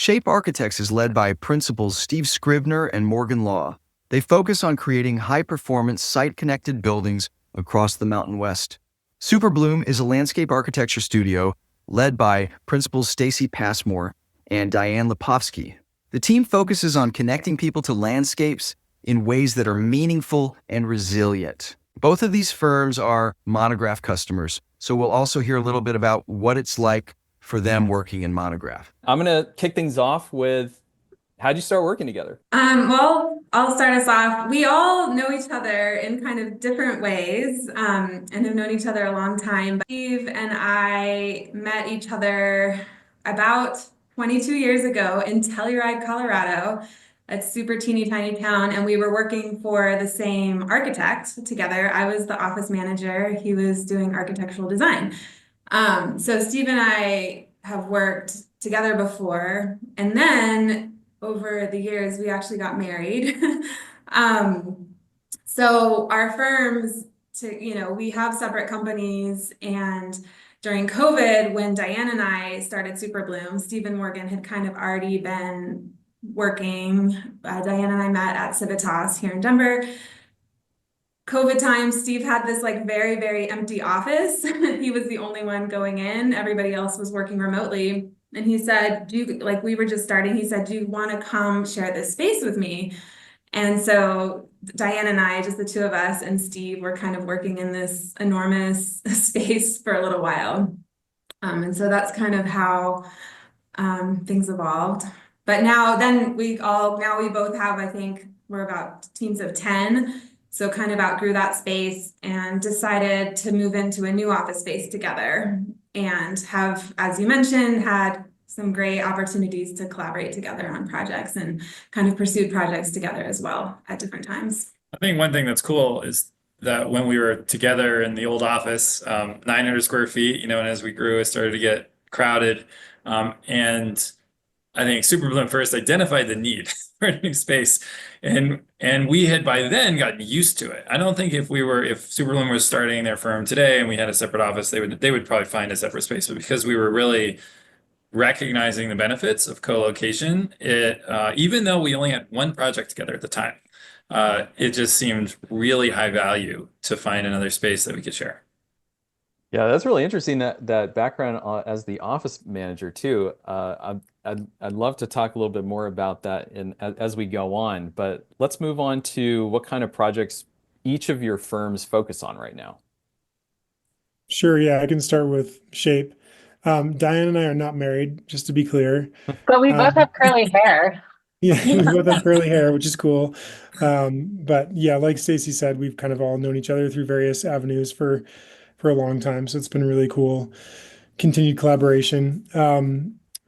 Shape Architects is led by principals Steve Scribner and Morgan Law. They focus on creating high-performance, site-connected buildings across the Mountain West. Superbloom is a landscape architecture studio led by principals Stacy Passmore and Diane Lipovsky. The team focuses on connecting people to landscapes in ways that are meaningful and resilient. Both of these firms are Monograph customers, so we'll also hear a little bit about what it's like for them working in Monograph. I'm going to kick things off with, how'd you start working together? Well, I'll start us off. We all know each other in kind of different ways, and have known each other a long time. But Steve and I met each other about 22 years ago in Telluride, Colorado. A super teeny tiny town, and we were working for the same architect together. I was the office manager. He was doing architectural design. So Steve and I have worked together before, and then over the years, we actually got married. So our firms, we have separate companies, and during COVID, when Diane and I started Superbloom, Steve and Morgan had kind of already been working. Diane and I met at Civitas here in Denver. COVID time, Steve had this like very, very empty office. He was the only one going in. Everybody else was working remotely. And he said, we were just starting, he said, do you want to come share this space with me? And so Diane and I, just the two of us and Steve, were kind of working in this enormous space for a little while. And so that's kind of how things evolved. But now we both have, I think we're about teams of 10. So kind of outgrew that space and decided to move into a new office space together, and have, as you mentioned, had some great opportunities to collaborate together on projects and kind of pursued projects together as well at different times. I think one thing that's cool is that when we were together in the old office, 900 square feet, and as we grew, it started to get crowded. And I think Superbloom first identified the need for a new space, and we had by then gotten used to it. I don't think if Superbloom was starting their firm today and we had a separate office, they would probably find a separate space. But because we were really recognizing the benefits of co-location, even though we only had one project together at the time, it just seemed really high value to find another space that we could share. Yeah, that's really interesting, that background as the office manager too. I'd love to talk a little bit more about that as we go on, but let's move on to what kind of projects each of your firms focus on right now. Sure, yeah, I can start with Shape. Diane and I are not married, just to be clear. But we both have curly hair. Yeah, we both have curly hair, which is cool. But yeah, like Stacy said, we've kind of all known each other through various avenues for a long time. So it's been really cool, continued collaboration.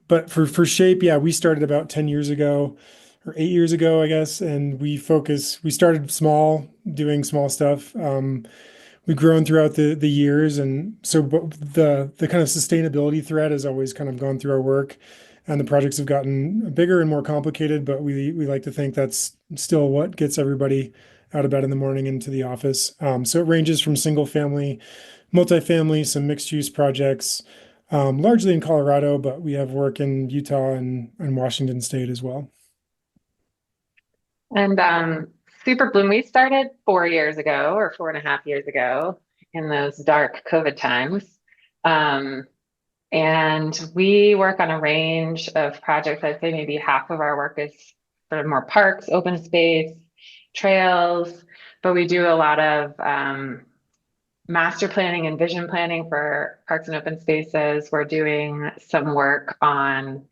But for Shape, yeah, we started about 10 years ago or 8 years ago, I guess. And we started small, doing small stuff. We've grown throughout the years. And so the kind of sustainability thread has always kind of gone through our work, and the projects have gotten bigger and more complicated, but we like to think that's still what gets everybody out of bed in the morning into the office. So it ranges from single family, multifamily, some mixed use projects, largely in Colorado, but we have work in Utah and Washington State as well. And Superbloom, we started 4 years ago, or 4.5 years ago, in those dark COVID times. And we work on a range of projects. I'd say maybe half of our work is sort of more parks, open space, trails, but we do a lot of master planning and vision planning for parks and open spaces. We're doing some work on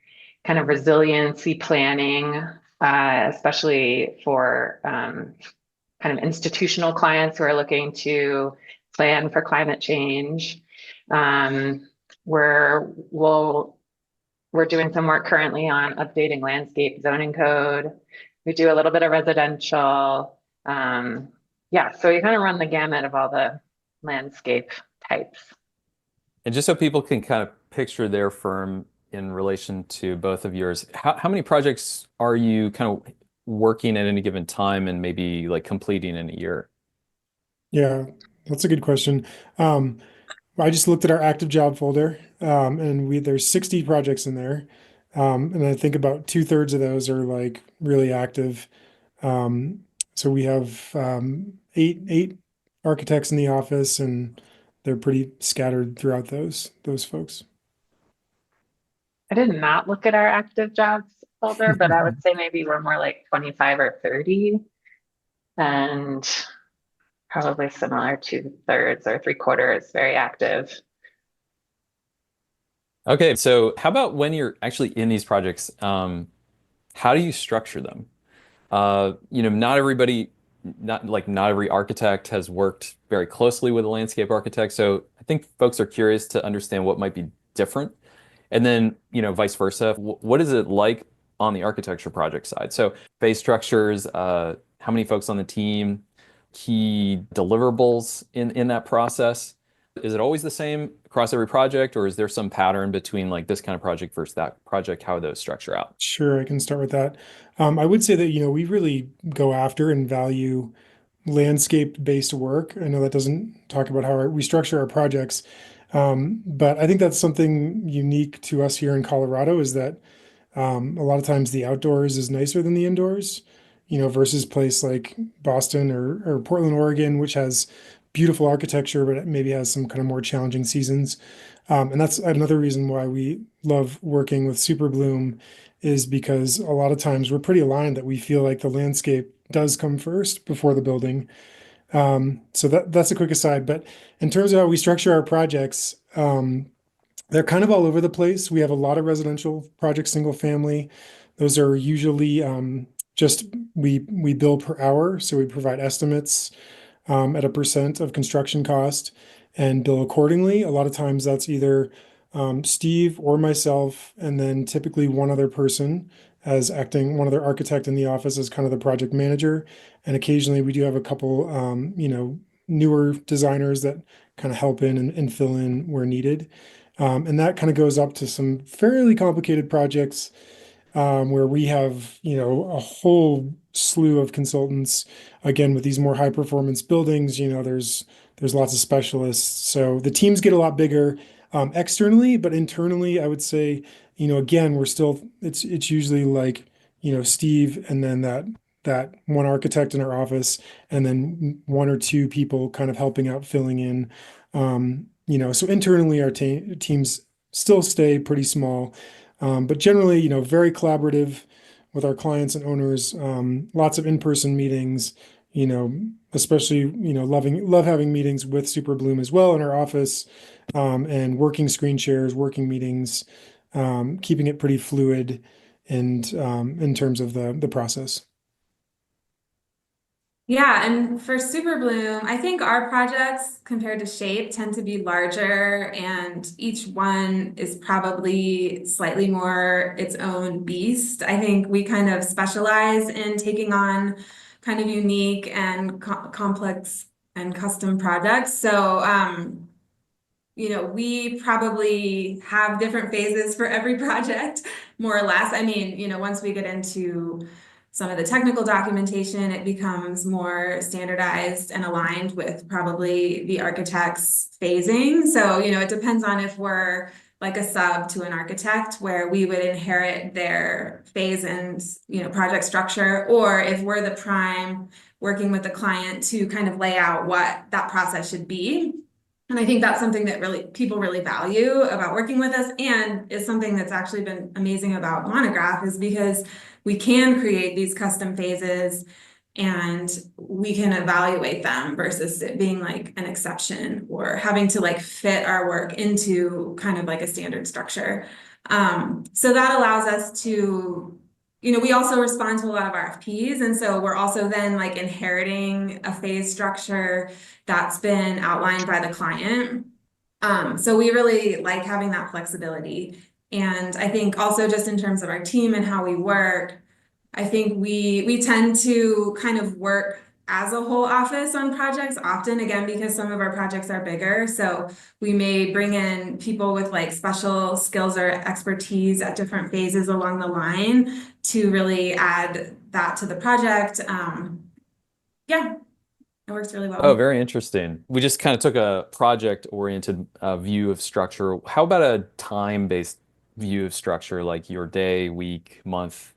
kind of resiliency planning, especially for kind of institutional clients who are looking to plan for climate change. We're doing some work currently on updating landscape zoning code. We do a little bit of residential. Yeah, so you kind of run the gamut of all the landscape types. And just so people can kind of picture their firm in relation to both of yours, how many projects are you kind of working at any given time and maybe like completing in a year? Yeah, that's a good question. I just looked at our active job folder, and there's 60 projects in there. And I think about 2/3 of those are like really active. So we have eight architects in the office, and they're pretty scattered throughout those folks. I did not look at our active jobs folder, but I would say maybe we're more like 25 or 30, and probably similar, 2/3 or 3/4 very active. Okay, so how about when you're actually in these projects, how do you structure them? Not everybody, not every architect has worked very closely with a landscape architect. So I think folks are curious to understand what might be different. And then, vice versa. What is it like on the architecture project side? So phase structures, how many folks on the team, key deliverables in that process. Is it always the same across every project, or is there some pattern between like this kind of project versus that project? How those structure out? Sure, I can start with that. I would say that, we really go after and value landscape-based work. I know that doesn't talk about how we structure our projects, but I think that's something unique to us here in Colorado is that a lot of times the outdoors is nicer than the indoors, versus place like Boston or Portland, Oregon, which has beautiful architecture, but it maybe has some kind of more challenging seasons. And that's another reason why we love working with Superbloom is because a lot of times we're pretty aligned that we feel like the landscape does come first before the building. So that's a quick aside. But in terms of how we structure our projects, they're kind of all over the place. We have a lot of residential projects, single family. Those are usually just we bill per hour, so we provide estimates at a percent of construction cost and bill accordingly. A lot of times that's either Steve or myself, and then typically one other person as acting one other architect in the office as kind of the project manager. And occasionally we do have a couple, newer designers that kind of help in and fill in where needed. And that kind of goes up to some fairly complicated projects where we have, a whole slew of consultants. Again, with these more high performance buildings, there's lots of specialists. So the teams get a lot bigger externally, but internally, I would say, again, it's usually like, Steve and then that one architect in our office, and then one or two people kind of helping out, filling in. So internally, our teams still stay pretty small, but generally, very collaborative with our clients and owners. Lots of in-person meetings. Especially love having meetings with Superbloom as well in our office, and working screen shares, working meetings, keeping it pretty fluid, and in terms of the process. Yeah, and for Superbloom, I think our projects compared to Shape tend to be larger, and each one is probably slightly more its own beast. I think we kind of specialize in taking on kind of unique and complex and custom projects. So, we probably have different phases for every project, more or less. I mean, once we get into some of the technical documentation, it becomes more standardized and aligned with probably the architect's phasing. So, it depends on if we're like a sub to an architect where we would inherit their phase and, project structure, or if we're the prime working with the client to kind of lay out what that process should be. And I think that's something that people really value about working with us, and is something that's actually been amazing about Monograph, is because we can create these custom phases and we can evaluate them versus it being like an exception or having to like fit our work into kind of like a standard structure. So that allows us to, we also respond to a lot of RFPs. And so we're also then like inheriting a phase structure that's been outlined by the client. So we really like having that flexibility. And I think also just in terms of our team and how we work, I think we tend to kind of work as a whole office on projects often, again, because some of our projects are bigger. So we may bring in people with like special skills or expertise at different phases along the line to really add that to the project. Yeah, it works really Oh, well. very interesting. We just kind of took a project-oriented view of structure. How about a time-based view of structure, like your day, week, month.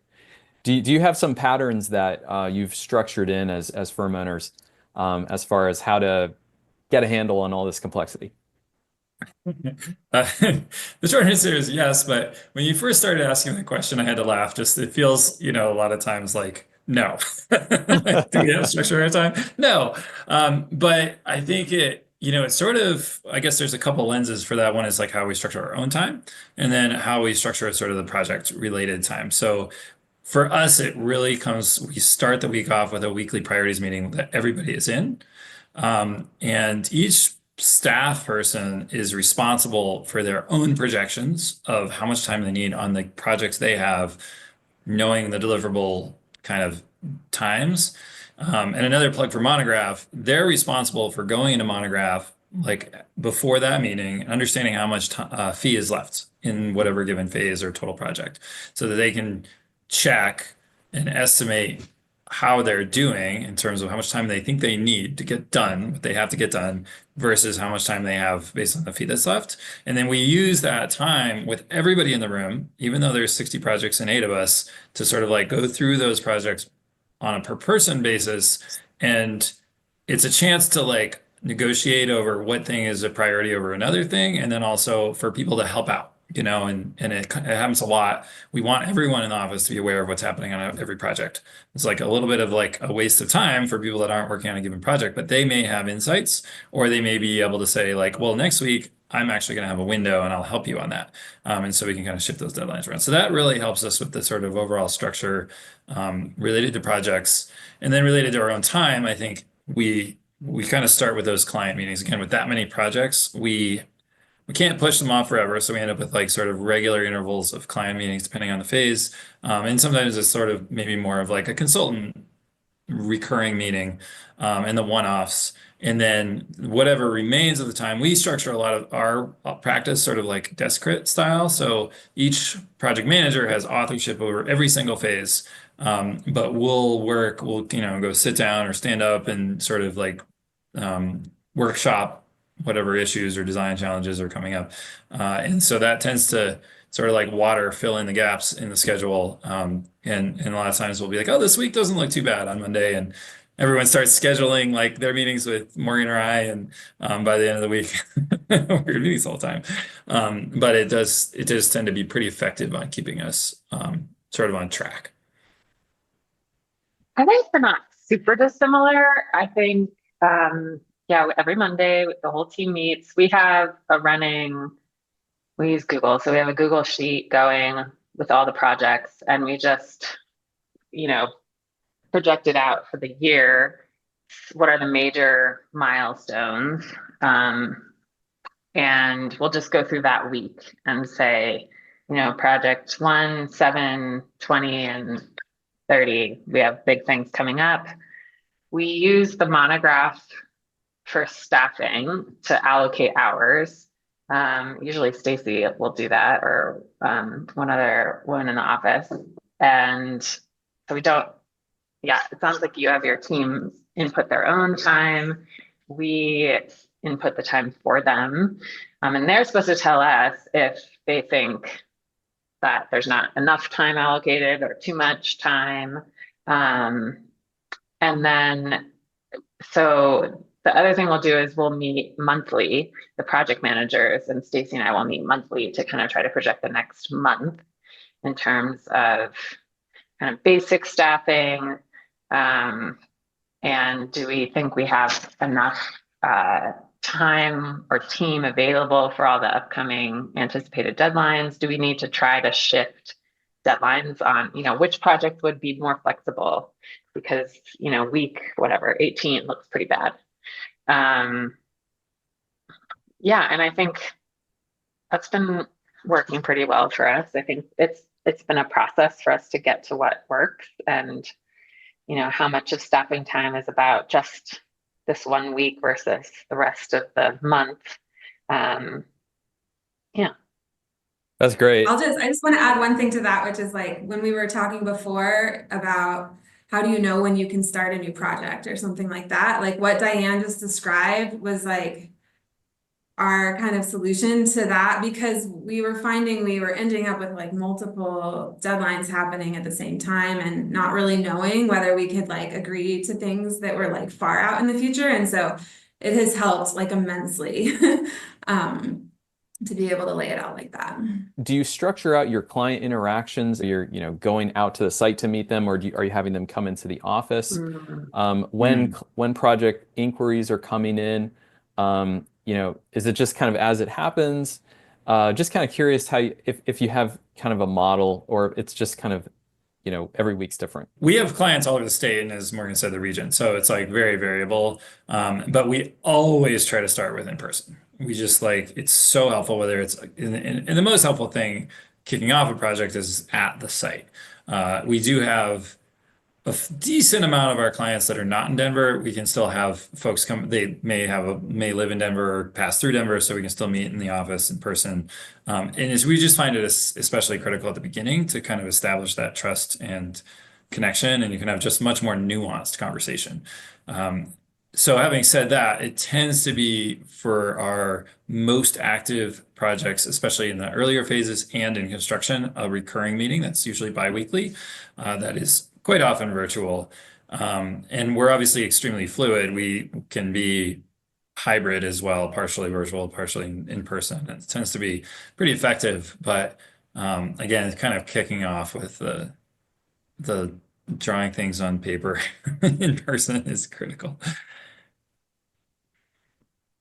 Do you have some patterns that you've structured in as firm owners as far as how to get a handle on all this complexity? The short answer is yes, but when you first started asking the question, I had to laugh. Just it feels, a lot of times like no. Do we have structure at our time? No. But I think it's sort of, I guess there's a couple lenses for that. One is like how we structure our own time, and then how we structure sort of the project related time. So for us, it really we start the week off with a weekly priorities meeting that everybody is in. And each staff person is responsible for their own projections of how much time they need on the projects they have, knowing the deliverable kind of times. And another plug for Monograph, they're responsible for going into Monograph like before that meeting, understanding how much fee is left in whatever given phase or total project, so that they can check and estimate how they're doing in terms of how much time they think they need to get done what they have to get done versus how much time they have based on the fee that's left. And then we use that time with everybody in the room, even though there's 60 projects and 8 of us, to sort of like go through those projects on a per person basis. And it's a chance to like negotiate over what thing is a priority over another thing, and then also for people to help out, and it happens a lot. We want everyone in the office to be aware of what's happening on every project. It's like a little bit of like a waste of time for people that aren't working on a given project, but they may have insights, or they may be able to say like, well, next week I'm actually going to have a window and I'll help you on that. And so we can kind of shift those deadlines around. So that really helps us with the sort of overall structure related to projects. And then related to our own time, I think we kind of start with those client meetings. Again, with that many projects, we can't push them off forever. So we end up with like sort of regular intervals of client meetings depending on the phase. And sometimes it's sort of maybe more of like a consultant recurring meeting, and the one-offs. And then whatever remains of the time, we structure a lot of our practice sort of like desk crit style. So each project manager has authorship over every single phase. But we'll go sit down or stand up and sort of like workshop whatever issues or design challenges are coming up. And so that tends to sort of like fill in the gaps in the schedule. And a lot of times we'll be like, oh, this week doesn't look too bad on Monday. And everyone starts scheduling like their meetings with Morgan or I. And by the end of the week, we're meetings all the time. But it does tend to be pretty effective on keeping us sort of on track. I think we're not super dissimilar. I think, every Monday the whole team meets. We use Google. So we have a Google sheet going with all the projects, and we just, project it out for the year. What are the major milestones? And we'll just go through that week and say, project 1, 7, 20, and 30, we have big things coming up. We use the Monograph for staffing to allocate hours. Usually Stacy will do that, or one other woman in the office. And so it sounds like you have your team input their own time. We input the time for them. And they're supposed to tell us if they think that there's not enough time allocated or too much time. And then, so the other thing we'll do is we'll meet monthly, the project managers, and Stacy and I will meet monthly to kind of try to project the next month in terms of kind of basic staffing. And do we think we have enough time or team available for all the upcoming anticipated deadlines? Do we need to try to shift deadlines on, which project would be more flexible? Because, week, 18 looks pretty bad. And I think that's been working pretty well for us. I think it's been a process for us to get to what works, and, how much of staffing time is about just this 1 week versus the rest of the month. That's great. I just want to add one thing to that, which is like when we were talking before about how do you know when you can start a new project or something like that? Like what Diane just described was like our kind of solution to that, because we were finding we were ending up with like multiple deadlines happening at the same time and not really knowing whether we could like agree to things that were like far out in the future. And so it has helped like immensely to be able to lay it out like that. Do you structure out your client interactions? You're, going out to the site to meet them, or are you having them come into the office? When project inquiries are coming in, is it just kind of as it happens? Just kind of curious how if you have kind of a model, or it's just kind of, every week's different. We have clients all over the state, and as Morgan said, the region. So it's like very variable. But we always try to start with in person. We just like, it's so helpful, whether it's and the most helpful thing kicking off a project is at the site. We do have a decent amount of our clients that are not in Denver. We can still have folks come. They may live in Denver or pass through Denver, so we can still meet in the office in person. We just find it especially critical at the beginning to kind of establish that trust and connection, and you can have just much more nuanced conversation. So having said that, it tends to be for our most active projects, especially in the earlier phases and in construction, a recurring meeting that's usually biweekly. That is quite often virtual. And we're obviously extremely fluid. We can be hybrid as well, partially virtual, partially in person. It tends to be pretty effective. But again, it's kind of kicking off with the drawing things on paper in person is critical.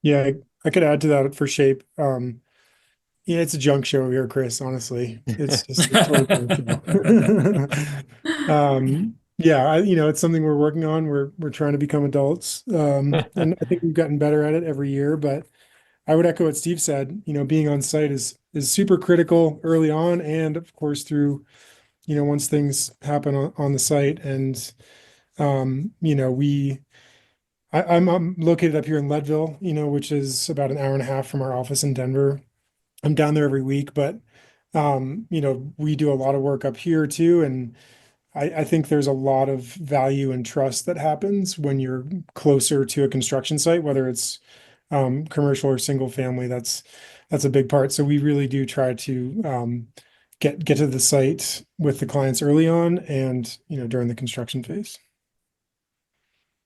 Yeah, I could add to that for shape. Yeah, it's a junk show here, Chris, honestly. It's just a total junk show. Yeah, it's something we're working on. We're trying to become adults. And I think we've gotten better at it every year, but I would echo what Steve said. Being on site is super critical early on, and of course through, once things happen on the site. And I'm located up here in Leadville, which is about an hour and a half from our office in Denver. I'm down there every week, but we do a lot of work up here too, and I think there's a lot of value and trust that happens when you're closer to a construction site, whether it's commercial or single family. That's a big part. So we really do try to get to the site with the clients early on, and during the construction phase.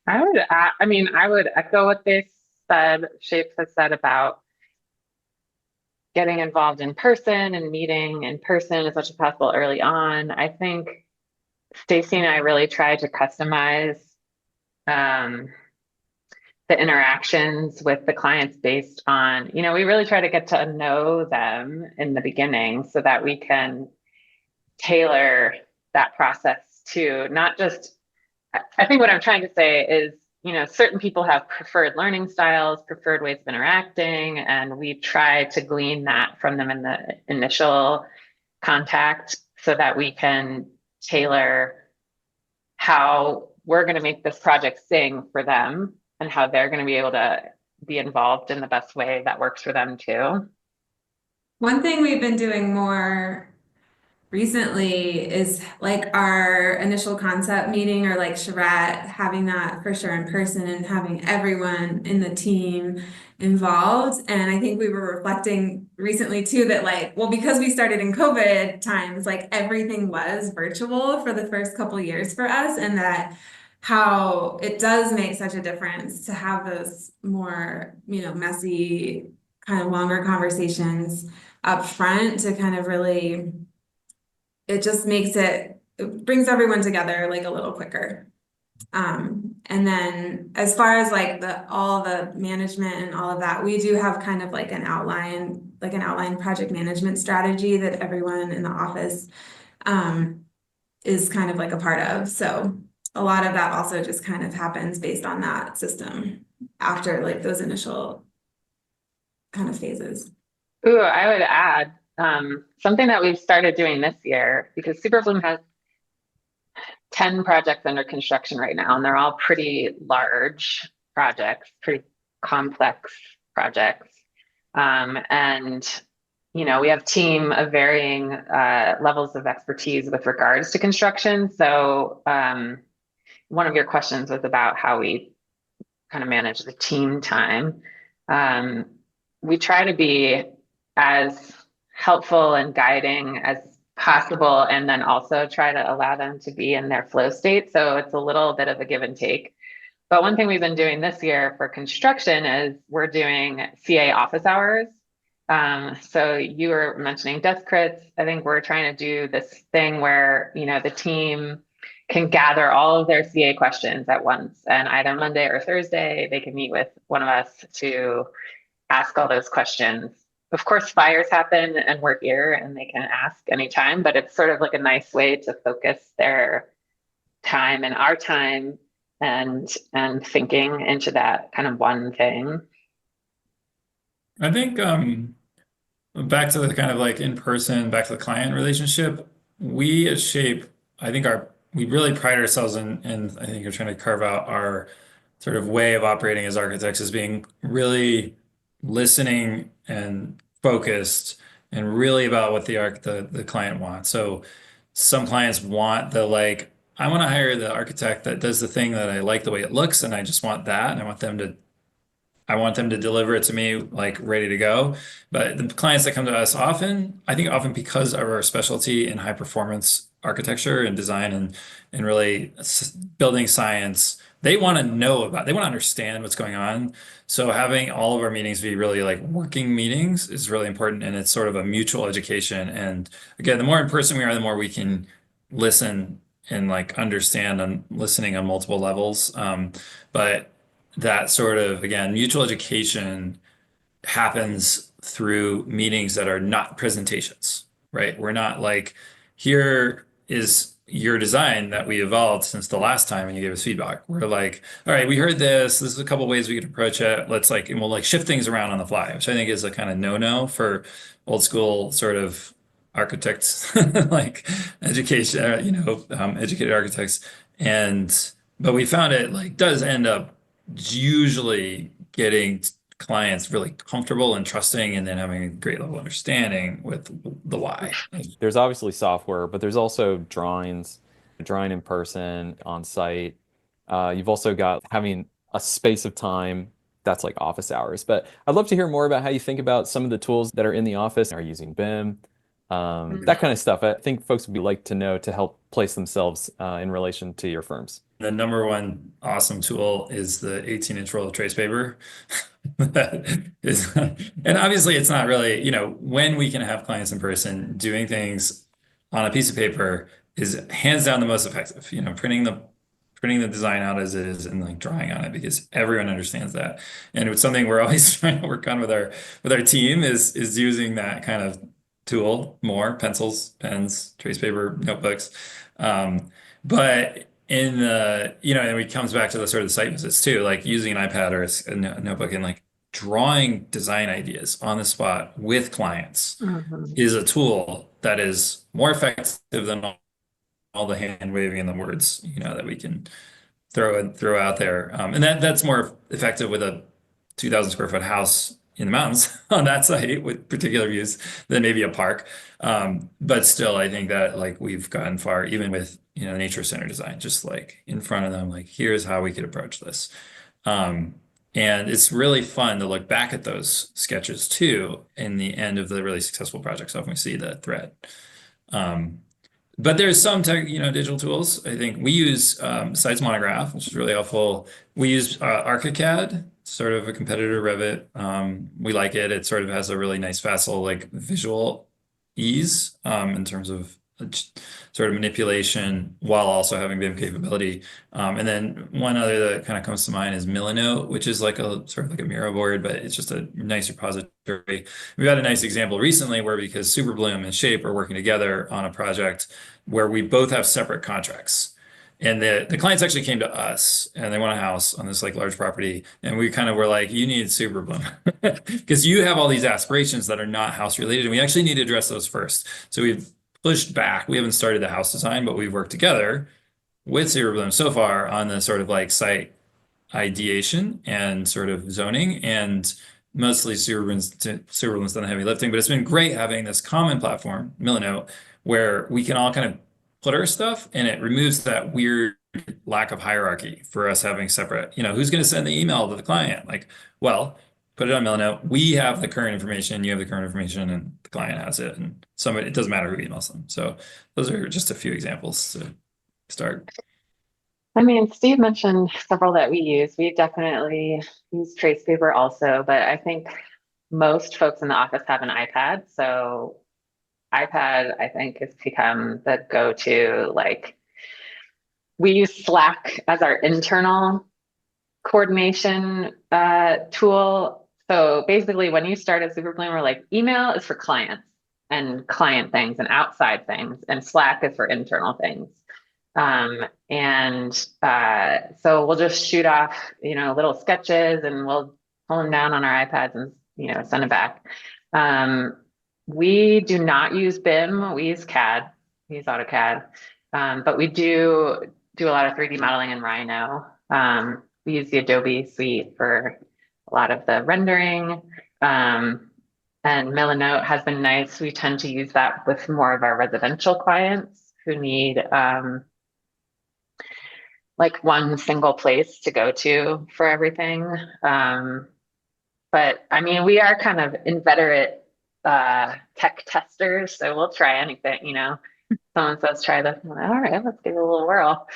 I would echo what they said, Shapes has said about getting involved in person and meeting in person as much as possible early on. I think Stacy and I really try to customize the interactions with the clients based on, we really try to get to know them in the beginning so that we can tailor that process to not just, I think what I'm trying to say is, certain people have preferred learning styles, preferred ways of interacting, and we try to glean that from them in the initial contact so that we can tailor how we're going to make this project sing for them and how they're going to be able to be involved in the best way that works for them too. One thing we've been doing more recently is like our initial concept meeting, or like charrette, having that for sure in person and having everyone in the team involved. And I think we were reflecting recently too that because we started in COVID times, like everything was virtual for the first couple years for us, and that how it does make such a difference to have those more, messy, kind of longer conversations up front to kind of really, it just it brings everyone together like a little quicker. And then as far as like all the management and all of that, we do have kind of like an outline project management strategy that everyone in the office is kind of like a part of. So a lot of that also just kind of happens based on that system after like those initial kind of phases. Ooh, I would add something that we've started doing this year, because Superbloom has 10 projects under construction right now, and they're all pretty large projects, pretty complex projects. We have a team of varying levels of expertise with regards to construction. So one of your questions was about how we kind of manage the team time. we try to be as helpful and guiding as possible, and then also try to allow them to be in their flow state. So it's a little bit of a give and take. But one thing we've been doing this year for construction is we're doing CA office hours. So you were mentioning desk crits. I think we're trying to do this thing where, the team can gather all of their CA questions at once, and either Monday or Thursday, they can meet with one of us to ask all those questions. Of course, fires happen and we're here and they can ask anytime, but it's sort of like a nice way to focus their time and our time and thinking into that kind of one thing. I think back to the kind of like in person, back to the client relationship, we at Shape, I think we really pride ourselves in I think you're trying to carve out our sort of way of operating as architects as being really listening and focused and really about what the client wants. So some clients want I want to hire the architect that does the thing that I like the way it looks, and I just want that, and I want them to deliver it to me like ready to go. But the clients that come to us often, I think often because of our specialty in high performance architecture and design and really building science, they want to understand what's going on. So having all of our meetings be really like working meetings is really important, and it's sort of a mutual education. And again, the more in person we are, the more we can listen and like understand and listening on multiple levels. But that sort of, again, mutual education happens through meetings that are not presentations, right? We're not like, here is your design that we evolved since the last time and you gave us feedback. We're like, all right, we heard this. This is a couple ways we could approach it. And we'll like shift things around on the fly, which I think is a kind of no-no for old school sort of architects, like education, educated architects. But we found it like does end up usually getting clients really comfortable and trusting, and then having a great level of understanding with the why. There's obviously software, but there's also drawing in person, on site. You've also got having a space of time that's like office hours. But I'd love to hear more about how you think about some of the tools that are in the office, are using BIM, that kind of stuff. I think folks would like to know to help place themselves in relation to your firms. The number one awesome tool is the 18-inch roll of trace paper. And obviously it's not really, when we can have clients in person, doing things on a piece of paper is hands down the most effective. Printing the design out as it is and like drawing on it, because everyone understands that. And it's something we're always trying to work on with our team is using that kind of tool more: pencils, pens, trace paper, notebooks. But and it comes back to the sort of the site visits too, like using an iPad or a notebook and like drawing design ideas on the spot with clients is a tool that is more effective than all the hand waving and the words, that we can throw out there. And that's more effective with a 2,000 square foot house in the mountains on that site with particular views than maybe a park. But still, I think that like we've gotten far, even with nature center design, just like in front of them, like here's how we could approach this. And it's really fun to look back at those sketches too in the end of the really successful projects. Often we see the thread. But there's some digital tools. I think we use besides Monograph, which is really helpful. We use ArchiCAD, sort of a competitor Revit. We like it. It sort of has a really nice, facile, like visual ease in terms of sort of manipulation while also having BIM capability. And then one other that kind of comes to mind is Milanote, which is like a sort of like a Miro board, but it's just a nice repository. We've had a nice example recently where, because Superbloom and Shape are working together on a project where we both have separate contracts. And the clients actually came to us and they want a house on this like large property. And we kind of were like, you need Superbloom because you have all these aspirations that are not house related. And we actually need to address those first. So we've pushed back. We haven't started the house design, but we've worked together with Superbloom so far on the sort of like site ideation and sort of zoning, and mostly Superbloom's done the heavy lifting, but it's been great having this common platform, Milanote, where we can all kind of put our stuff, and it removes that weird lack of hierarchy for us having separate, who's going to send the email to the client? Like, well, put it on Milanote. We have the current information, you have the current information, and the client has it. And somebody, it doesn't matter who emails them. So those are just a few examples to start. I mean, Steve mentioned several that we use. We definitely use trace paper also, but I think most folks in the office have an iPad. So iPad, I think, has become the go-to. Like, we use Slack as our internal coordination tool. So basically, when you start at Superbloom, we're like, email is for clients and client things and outside things, and Slack is for internal things. So we'll just shoot off, little sketches, and we'll pull them down on our iPads and, send it back. We do not use BIM. We use CAD. We use AutoCAD. But we do a lot of 3D modeling in Rhino. We use the Adobe suite for a lot of the rendering. And Milanote has been nice. We tend to use that with more of our residential clients who need like one single place to go to for everything. But I mean, we are kind of inveterate tech testers, so we'll try anything, Someone says try this, I'm like, all right, let's give it a little whirl.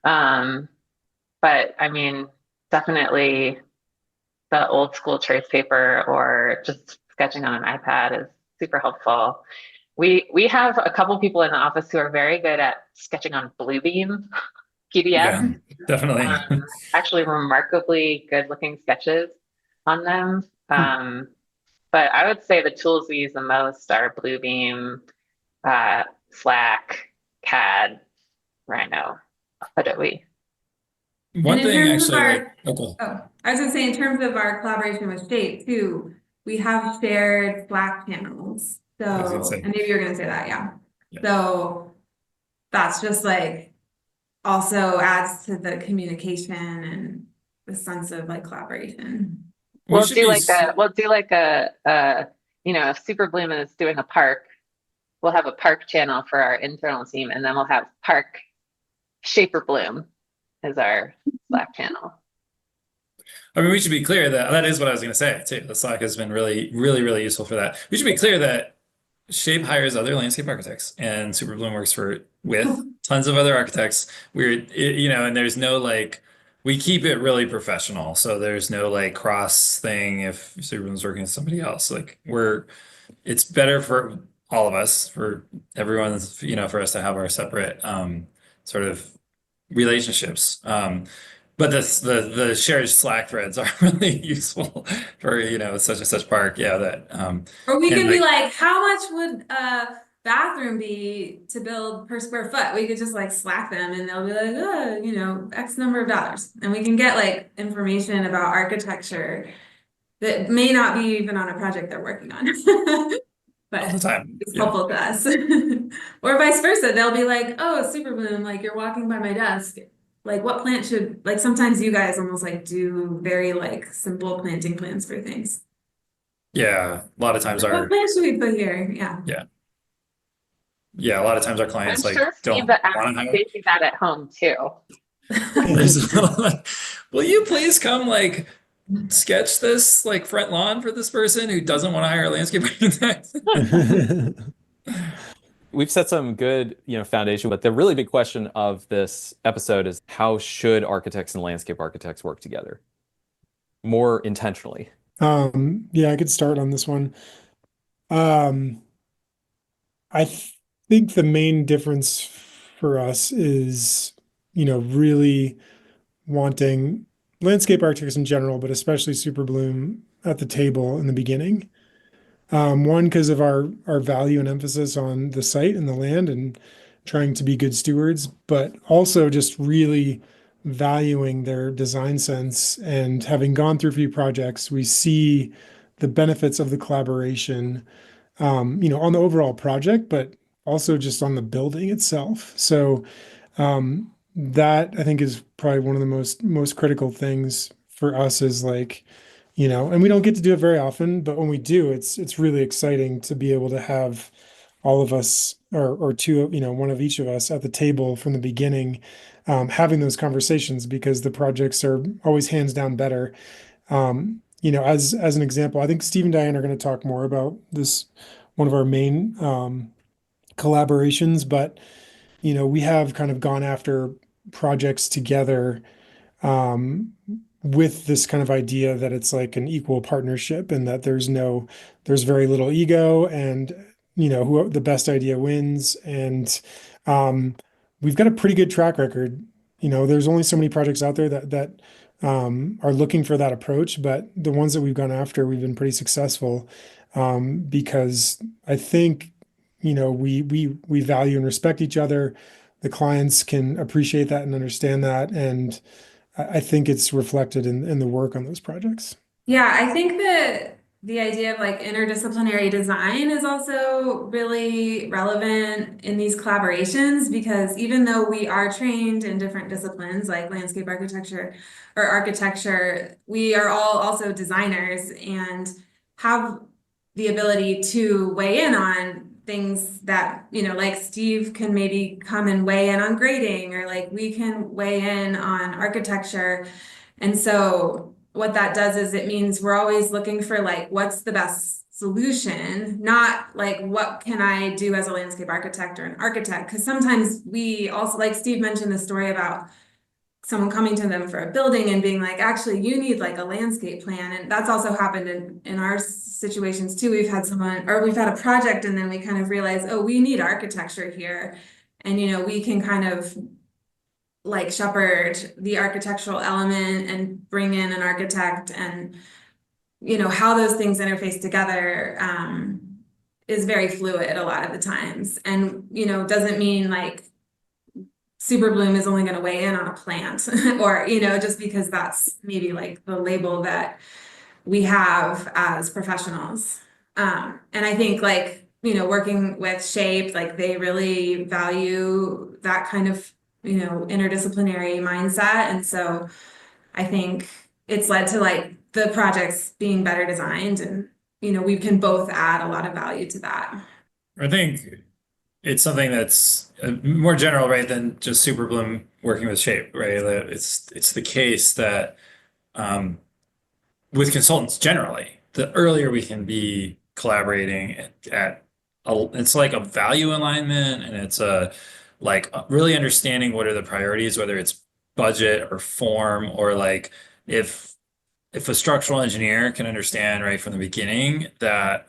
But I mean, definitely the old school trace paper or just sketching on an iPad is super helpful. We have a couple people in the office who are very good at sketching on Bluebeam PDF. Yeah, definitely. Actually remarkably good looking sketches on them. But I would say the tools we use the most are Bluebeam, Slack, CAD, Rhino, Adobe. One And in thing terms of actually, our- cool. I was gonna say, in terms of our collaboration with Shape too, we have shared Slack channels. I was gonna So, say. and maybe you're gonna say that, yeah. Yeah. So that's just like also adds to the communication and the sense of like collaboration. We'll should do be like if Superbloom is doing a park, we'll have a park channel for our internal team, and then we'll have Park Shaper Bloom as our Slack channel. I mean, we should be clear that that is what I was going to say too. The Slack has been really, really, really useful for that. We should be clear that Shape hires other landscape architects, and Superbloom works with tons of other architects. And there's no like, we keep it really professional. So there's no like cross thing if Superbloom's working with somebody else. Like it's better for all of us, for everyone's, for us to have our separate sort of relationships. But the shared Slack threads are really useful for, such and such park. Yeah, that Or we and could be like, how much would a bathroom be to build per square foot? We could just like Slack them and they'll be like, X number of dollars. And we can get like information about architecture that may not be even on a project they're working on. all the But time. it's Yeah. helpful to us. Or vice versa. They'll be like, oh, Superbloom, like you're walking by my desk. Like what plant should, like sometimes you guys almost like do very like simple planting plans for things. Yeah, a lot of times Like, our what plant should we put here? Yeah. a lot of times our I'm clients sure don't Steve that want to hire. Stacy's that at home too. Will you please come like sketch this like front lawn for this person who doesn't want to hire a landscape architect? We've set some good, foundation, but the really big question of this episode is how should architects and landscape architects work together more intentionally? Yeah, I could start on this one. I think the main difference for us is, really wanting landscape architects in general, but especially Superbloom at the table in the beginning. One, because of our value and emphasis on the site and the land and trying to be good stewards, but also just really valuing their design sense. And having gone through a few projects, we see the benefits of the collaboration, on the overall project, but also just on the building itself. So that I think is probably one of the most critical things for us is like, and we don't get to do it very often, but when we do, it's really exciting to be able to have all of us or two, one of each of us at the table from the beginning, having those conversations because the projects are always hands down better. as an example, I think Steve and Diane are going to talk more about this, one of our main collaborations, but we have kind of gone after projects together um, with this kind of idea that it's like an equal partnership and that there's very little ego and who the best idea wins. And um, we've got a pretty good track record. There's only so many projects out there that are looking for that approach, but the ones that we've gone after, we've been pretty successful because I think we value and respect each other. The clients can appreciate that and understand that, and I think it's reflected in the work on those projects. Yeah, I think that the idea of like interdisciplinary design is also really relevant in these collaborations because even though we are trained in different disciplines like landscape architecture or architecture, we are all also designers and have the ability to weigh in on things that, like Steve can maybe come and weigh in on grading, or like we can weigh in on architecture. And so what that does is it means we're always looking for like what's the best solution, not like what can I do as a landscape architect or an architect. Because sometimes we also, like Steve mentioned the story about someone coming to them for a building and being like, actually, you need like a landscape plan. And that's also happened in our situations too. We've had a project and then we kind of realize, oh, we need architecture here. And, we can kind of like shepherd the architectural element and bring in an architect, and, how those things interface together is very fluid a lot of the times. And, doesn't mean like Superbloom is only going to weigh in on a plant or, just because that's maybe like the label that we have as professionals. And I think like, working with Shape, like they really value that kind of, interdisciplinary mindset. And so I think it's led to like the projects being better designed, and, we can both add a lot of value to that. I think it's something that's more general, right, than just Superbloom working with Shape, right? It's the case that with consultants generally, the earlier we can be collaborating it's like a value alignment, and it's really understanding what are the priorities, whether it's budget or form, or like if a structural engineer can understand right from the beginning that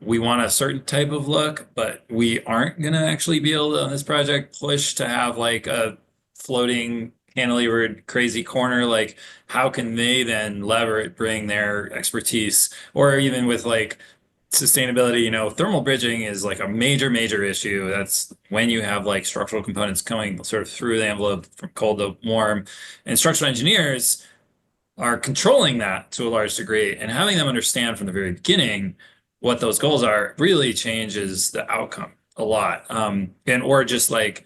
we want a certain type of look, but we aren't gonna actually be able to on this project push to have like a floating cantilevered crazy corner. Like, how can they then bring their expertise, or even with like sustainability, thermal bridging is like a major issue. That's when you have like structural components coming sort of through the envelope from cold to warm, and structural engineers are controlling that to a large degree, and having them understand from the very beginning what those goals are really changes the outcome a lot. Or just like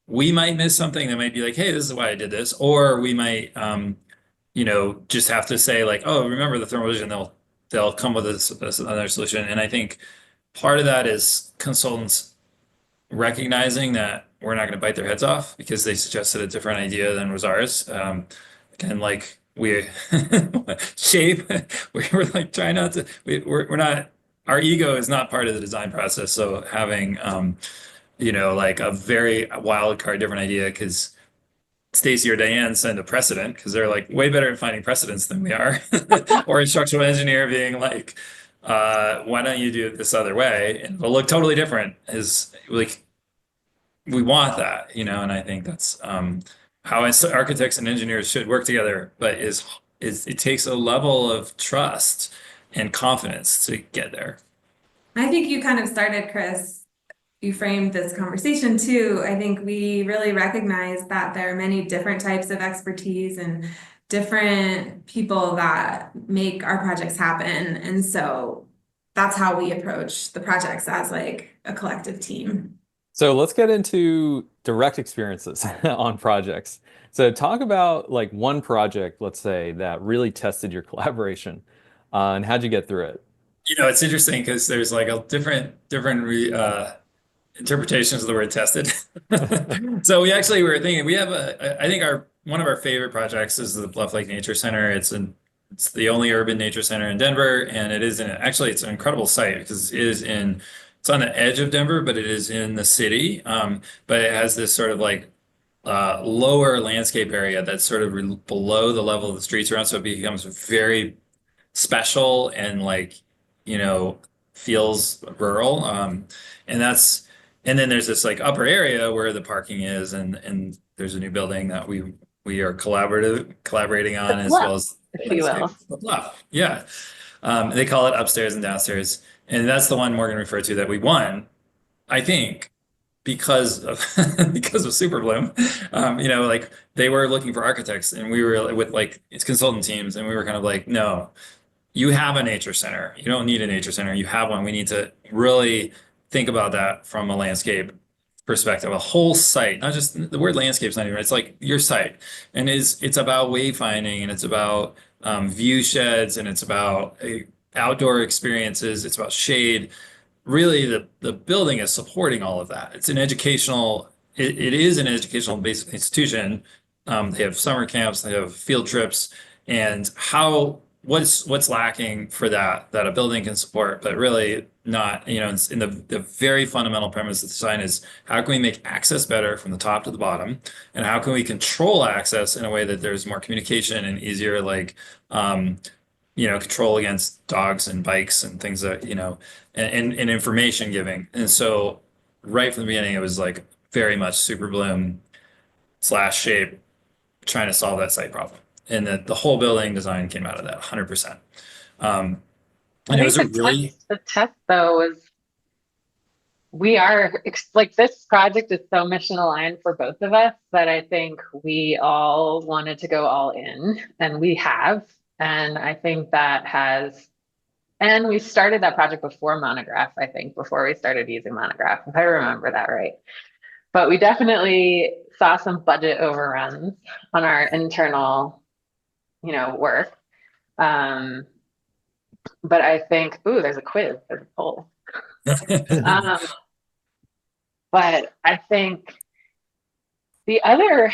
we might miss something that might be like, hey, this is why I did this, or we might just have to say like, oh, remember the thermal vision, they'll come with this another solution. And I think part of that is consultants recognizing that we're not going to bite their heads off because they suggested a different idea than was ours. And like we Shape, we're like trying not to, we're not, our ego is not part of the design process. So having, like a very wild card different idea because Stacy or Diane send a precedent because they're like way better at finding precedents than we are, or a structural engineer being like, why don't you do it this other way? And it'll look totally different is like, we want that, and I think that's how architects and engineers should work together, but is it takes a level of trust and confidence to get there. I think you kind of started, Chris. You framed this conversation too. I think we really recognize that there are many different types of expertise and different people that make our projects happen. And so that's how we approach the projects as like a collective team. So let's get into direct experiences on projects. So talk about like one project, let's say, that really tested your collaboration, and how'd you get through it? It's interesting because there's like a different interpretations of the word tested. So we actually were thinking I think one of our favorite projects is the Bluff Lake Nature Center. It's the only urban nature center in Denver, and it is actually it's an incredible site because it's on the edge of Denver, but it is in the city. But it has this sort of like lower landscape area that's sort of below the level of the streets around, so it becomes very special and like, you know, feels rural. And that's and then there's this like upper area where the parking is, and there's a new building that we are collaborating on, as well as if you will. the bluff. Yeah. They call it upstairs and downstairs. And that's the one Morgan referred to that we won, I think, because of because of Superbloom. You know, like they were looking for architects, and we were with like it's consultant teams, and we were kind of like, no, you have a nature center. You don't need a nature center. You have one. We need to really think about that from a landscape perspective, a whole site, not just the word landscape's not even, it's like your site. And it's about wayfinding, and it's about view sheds, and it's about outdoor experiences. It's about shade. Really, the building is supporting all of that. It's an educational, it is an educational basic institution. They have summer camps, they have field trips, and what's lacking for that a building can support, but really not, you know, it's in the very fundamental premise of the design is how can we make access better from the top to the bottom, and how can we control access in a way that there's more communication and easier, like, you know, control against dogs and bikes and things that, you know, and information giving. And so right from the beginning, it was like very much Superbloom / shape trying to solve that site problem. And that the whole building design came out of that 100%. And it was a really the test though was we are like this project is so mission aligned for both of us that I think we all wanted to go all in, and we have. And I think that has, and we started that project before Monograph, I think, before we started using Monograph, if I remember that right. But we definitely saw some budget overruns on our internal, you know, work. But I think, ooh, there's a quiz, there's a poll. But I think the other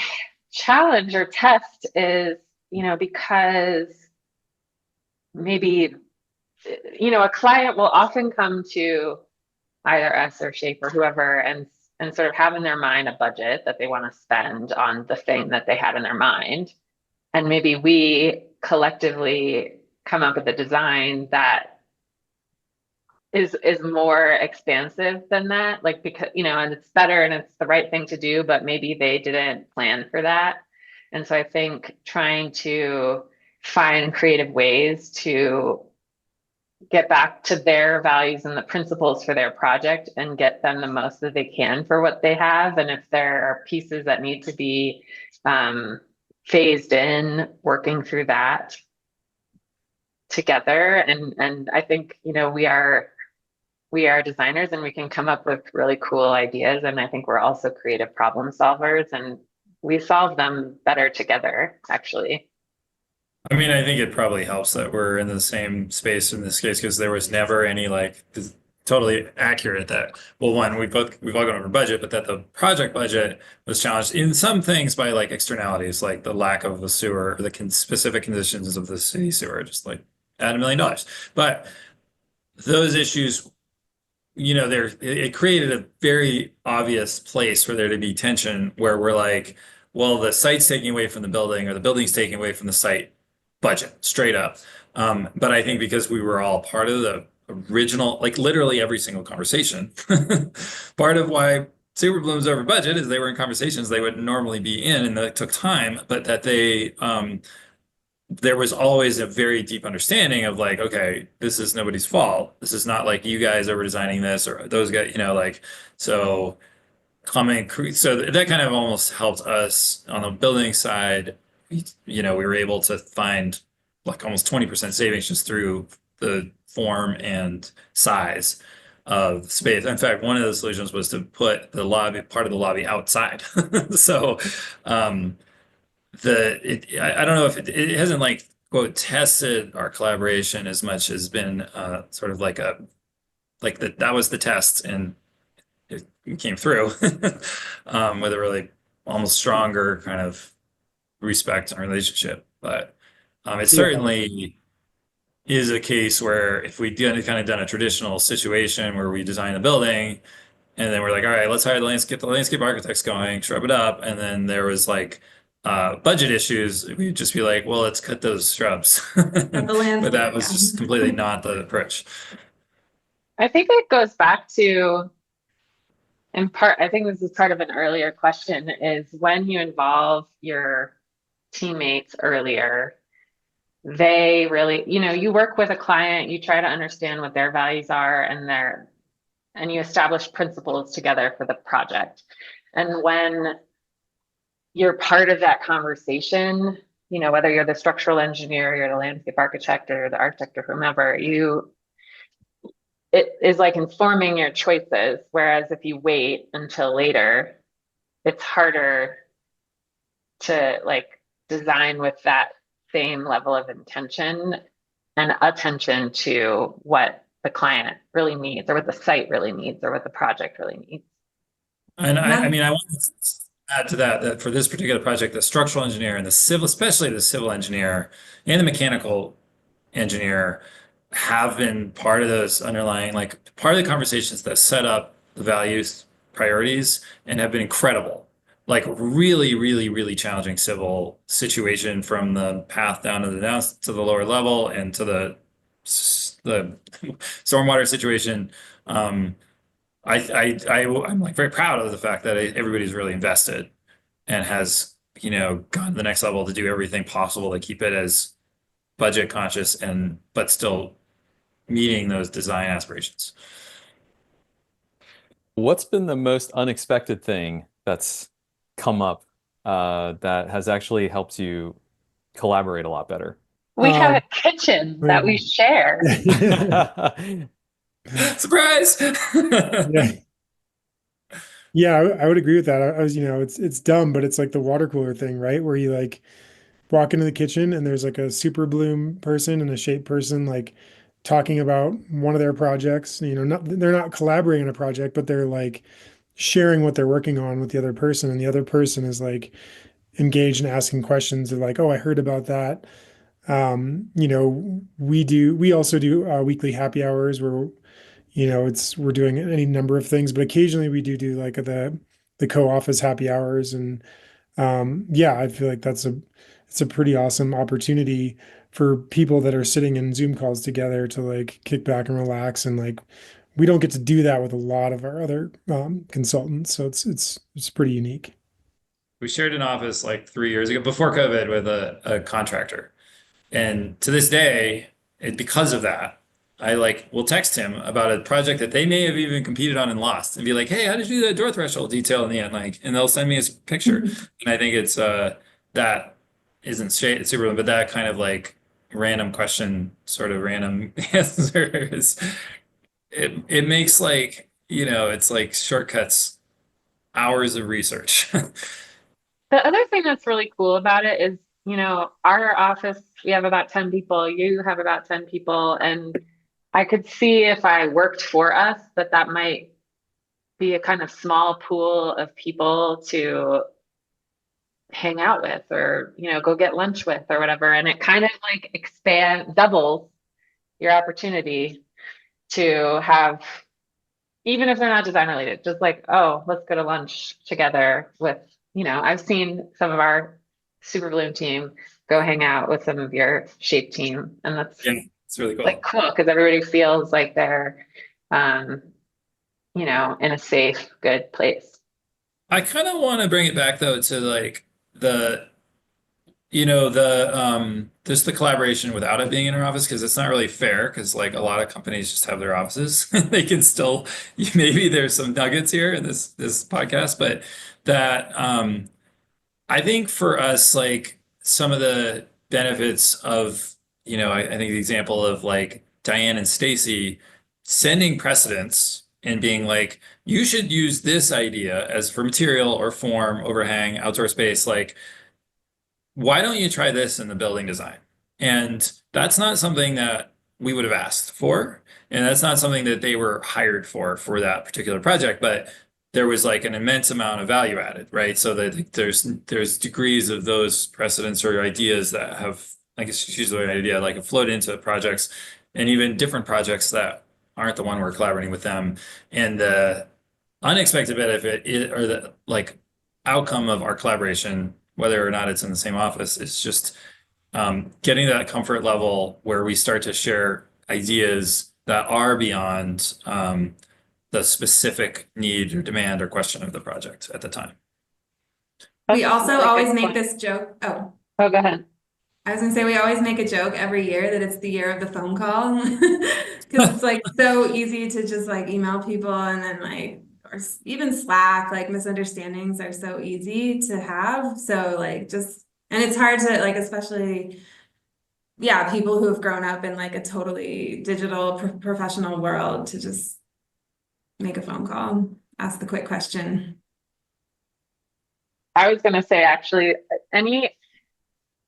challenge or test is, you know, because maybe, you know, a client will often come to either us or Shape or whoever and sort of have in their mind a budget that they want to spend on the thing that they had in their mind. And maybe we collectively come up with a design that is more expansive than that, like, because, you know, and it's better and it's the right thing to do, but maybe they didn't plan for that. And so I think trying to find creative ways to get back to their values and the principles for their project and get them the most that they can for what they have. And if there are pieces that need to be phased in, working through that together. And I think, you know, we are designers and we can come up with really cool ideas. And I think we're also creative problem solvers, and we solve them better together, actually. I mean, I think it probably helps that we're in the same space in this case, because there was never any like totally accurate that, well, one, we've all gone over budget, but that the project budget was challenged in some things by like externalities, like the lack of the sewer, or the specific conditions of the city sewer, just like add $1 million. But those issues, you know, it created a very obvious place for there to be tension where we're like, well, the site's taking away from the building, or the building's taking away from the site budget, straight up. But I think because we were all part of the original, like literally every single conversation, part of why Superbloom's over budget is they were in conversations they would normally be in, and that took time, but that there was always a very deep understanding of like, okay, this is nobody's fault. This is not like you guys over designing this or those guys, you know, like, so that kind of almost helped us on the building side. You know, we were able to find like almost 20% savings just through the form and size of space. In fact, one of the solutions was to put part of the lobby outside. So, I don't know if it hasn't like quote tested our collaboration as much as been sort of like that was the test, and it came through with a really almost stronger kind of respect and relationship. But it Yeah. certainly is a case where if we did kind of done a traditional situation where we design a building and then we're like, all right, let's hire get the landscape architects going, shrub it up, and then there was like budget issues, we'd just be like, well, let's cut those shrubs. At the But landscape, that was yeah. just completely not the approach. I think it goes back to, in part, I think this is part of an earlier question, is when you involve your teammates earlier, they really, you work with a client, you try to understand what their values are and you establish principles together for the project. And when you're part of that conversation, whether you're the structural engineer, you're the landscape architect or the architect or whomever, it is like informing your choices. Whereas if you wait until later, it's harder to like design with that same level of intention and attention to what the client really needs or what the site really needs or what the project really needs. And I That's- mean, I want to add to that for this particular project, the structural engineer and the civil, especially the civil engineer and the mechanical engineer have been part of those underlying, like part of the conversations that set up the values, priorities, and have been incredible. Like really, really, really challenging civil situation from the path down to the lower level and to the stormwater situation. I'm like very proud of the fact that everybody's really invested and has, gone to the next level to do everything possible to keep it as budget conscious but still meeting those design aspirations. What's been the most unexpected thing that's come up that has actually helped you collaborate a lot better? We have a kitchen that we share. Surprise! Yeah. Yeah, I would agree with that. I was, it's dumb, but it's like the water cooler thing, right? Where you like walk into the kitchen and there's like a Superbloom person and a shape person like talking about one of their projects. They're not collaborating on a project, but they're like sharing what they're working on with the other person, and the other person is like engaged in asking questions. They're like, "Oh, I heard about that." We also do weekly happy hours where we're doing any number of things, but occasionally we do like the co-office happy hours. And yeah, I feel like it's a pretty awesome opportunity for people that are sitting in Zoom calls together to like kick back and relax. And like we don't get to do that with a lot of our other consultants, so it's pretty unique. We shared an office like 3 years ago before COVID with a contractor. And to this day, because of that, I like will text him about a project that they may have even competed on and lost and be like, hey, how did you do that door threshold detail in the end? Like, and they'll send me a picture. And I think it's that isn't super, but that kind of like random question, sort of random answer is it makes like, it's like shortcuts hours of research. The other thing that's really cool about it is, our office, we have about 10 people, you have about 10 people, and I could see if I worked for us that might be a kind of small pool of people to hang out with or, go get lunch with or whatever. And it kind of like doubles your opportunity to have, even if they're not design related, just like, oh, let's go to lunch together with, I've seen some of our Superbloom team go hang out with some of your shape team. And that's Yeah, it's really cool. like cool because everybody feels like they're, in a safe, good place. I kind of want to bring it back though to like just the collaboration without it being in our office, because it's not really fair, because like a lot of companies just have their offices. They can still, maybe there's some nuggets here in this podcast, but that I think for us, like some of the benefits of, I think the example of like Diane and Stacy sending precedents and being like, you should use this idea as for material or form, overhang, outdoor space, like why don't you try this in the building design? And that's not something that we would have asked for. And that's not something that they were hired for that particular project. But there was like an immense amount of value added, right? So that there's degrees of those precedents or ideas that have, I guess she's the right idea, like have flowed into projects and even different projects that aren't the one we're collaborating with them. And the unexpected benefit or the like outcome of our collaboration, whether or not it's in the same office, is just getting that comfort level where we start to share ideas that are beyond the specific need or demand or question of the project at the time. We That's a also really good always make point. this joke. Oh, Oh, go ahead. I was gonna say, we always make a joke every year that it's the year of the phone call. Because it's like so easy to just like email people and then like, or even Slack, like misunderstandings are so easy to have. So like just, and it's hard to like, especially, yeah, people who have grown up in like a totally digital professional world to just make a phone call, ask the quick question. I was going to say, actually, any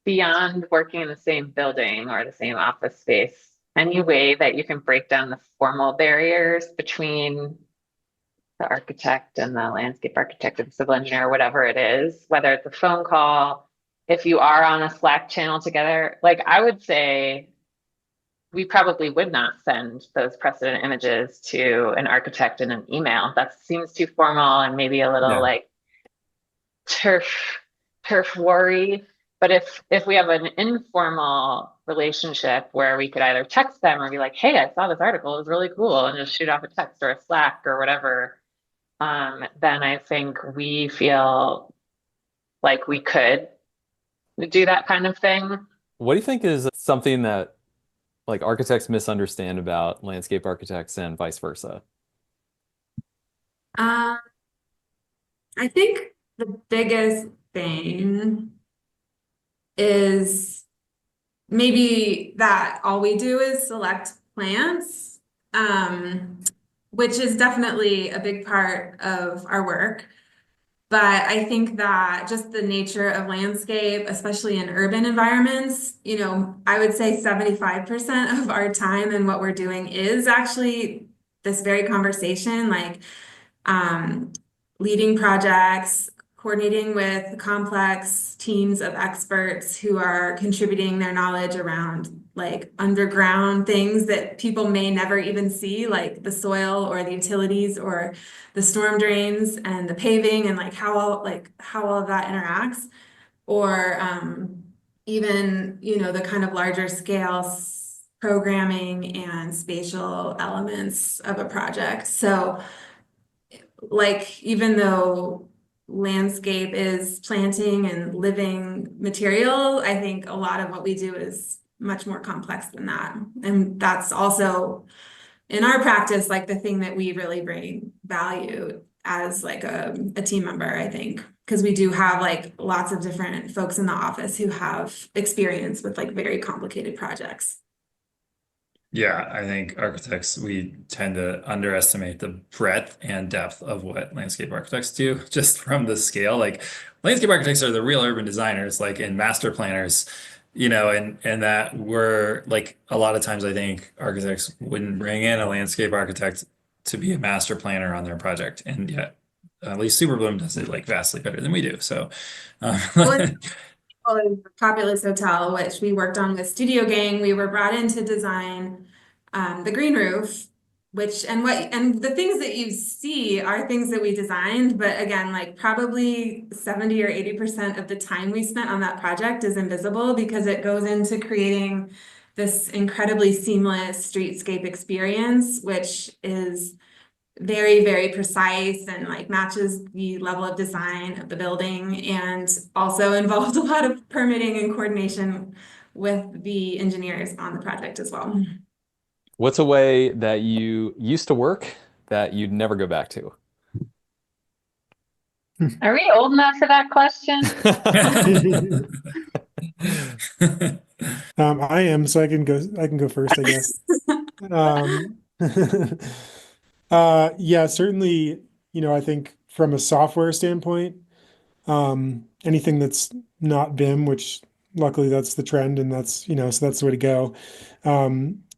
beyond working in the same building or the same office space, any way that you can break down the formal barriers between the architect and the landscape architect or the civil engineer, or whatever it is, whether it's a phone call, if you are on a Slack channel together, like I would say we probably would not send those precedent images to an architect in an email. That seems too formal and maybe a little Yeah. like turf worry. But if we have an informal relationship where we could either text them or be like, hey, I saw this article, it was really cool, and just shoot off a text or a Slack or whatever, then I think we feel like we could do that kind of thing. What do you think is something that like architects misunderstand about landscape architects and vice versa? I think the biggest thing is maybe that all we do is select plants, which is definitely a big part of our work. But I think that just the nature of landscape, especially in urban environments, I would say 75% of our time and what we're doing is actually this very conversation, like leading projects, coordinating with complex teams of experts who are contributing their knowledge around like underground things that people may never even see, like the soil or the utilities or the storm drains and the paving and like how all of that interacts, or even the kind of larger scale programming and spatial elements of a project. So like, even though landscape is planting and living material, I think a lot of what we do is much more complex than that. And that's also in our practice, like the thing that we really bring value as like a team member, I think, because we do have like lots of different folks in the office who have experience with like very complicated projects. Yeah, I think architects, we tend to underestimate the breadth and depth of what landscape architects do, just from the scale. Like landscape architects are the real urban designers, like in master planners, and that we're like a lot of times I think architects wouldn't bring in a landscape architect to be a master planner on their project. And yet at least Superbloom does it like vastly better than we do. So Well, is Populous Hotel, which we worked on with Studio Gang. We were brought in to design the green roof, and the things that you see are things that we designed, but again, like probably 70 or 80% of the time we spent on that project is invisible because it goes into creating this incredibly seamless streetscape experience, which is very, very precise and like matches the level of design of the building, and also involved a lot of permitting and coordination with the engineers on the project as well. What's a way that you used to work that you'd never go back to? Are we old enough for that question? I am, so I can go first, I guess. Um, yeah, certainly, I think from a software standpoint, anything that's not BIM, which luckily that's the trend and that's, so that's the way to go.